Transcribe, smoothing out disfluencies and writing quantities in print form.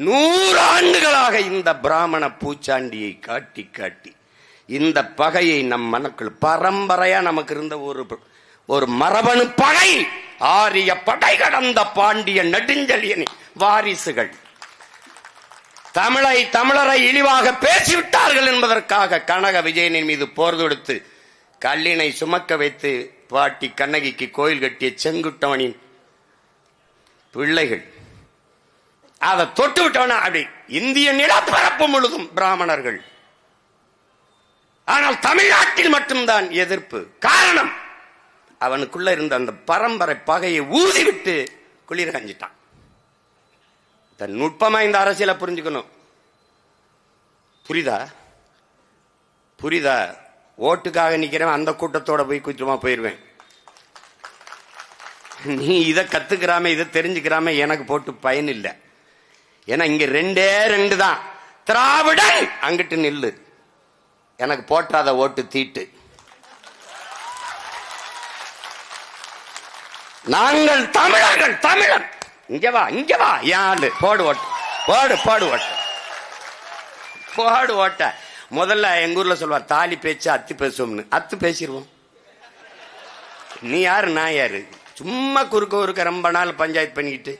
100 ஆண்டுகளாக இந்த பிராமண பூச்சாண்டியை காட்டி காட்டி இந்த பகையை நம் மனக்குள் பரம்பரையா நமக்கு இருந்த ஒரு மரபணு பகை. ஆரிய படை கடந்த பாண்டிய நெடுஞ்செழியன் வாரிசுகள் தமிழரை இழிவாக பேசிவிட்டார்கள் என்பதற்காக கனக விஜயனின் மீது போர் தொடுத்து கல்லினை சுமக்க வைத்து பாட்டி கண்ணகிக்கு கோயில் கட்டிய செங்குட்டவனின் பிள்ளைகள் அதை தொட்டு விட்டவனா அப்படி இந்திய நிலப்பரப்பு முழுதும் பிராமணர்கள். ஆனால் தமிழ்நாட்டில் மட்டும்தான் எதிர்ப்பு. காரணம், அவனுக்குள்ள இருந்த அந்த பரம்பரை பகையை ஊதிவிட்டு குளிர் கஞ்சிட்டான். நுட்பமா இந்த அரசியலை புரிஞ்சுக்கணும். புரியுதா? ஓட்டுக்காக நிக்கிறேன், அந்த கூட்டத்தோட போய் குற்றமா போயிருவேன். நீ இதை கத்துக்கிறாம இதை தெரிஞ்சுக்கிறாம எனக்கு போட்டு பயன் இல்லை. ஏன்னா இங்க 2 தான். திராவிடன் அங்கிட்டு நில்லு, எனக்கு போட்டாத ஓட்டு தீட்டு. நாங்கள் தமிழர்கள், தமிழன். இங்க வா யாரு போடு ஓட்ட. முதல்ல எங்க ஊர்ல சொல்லுவார், தாலி பேச்சு அத்து பேசுவோம்னு. அத்து பேசிடுவோம். நீ யாரு நான் யாரு? சும்மா குறுக்க ரொம்ப நாள் பஞ்சாயத்து பண்ணிக்கிட்டு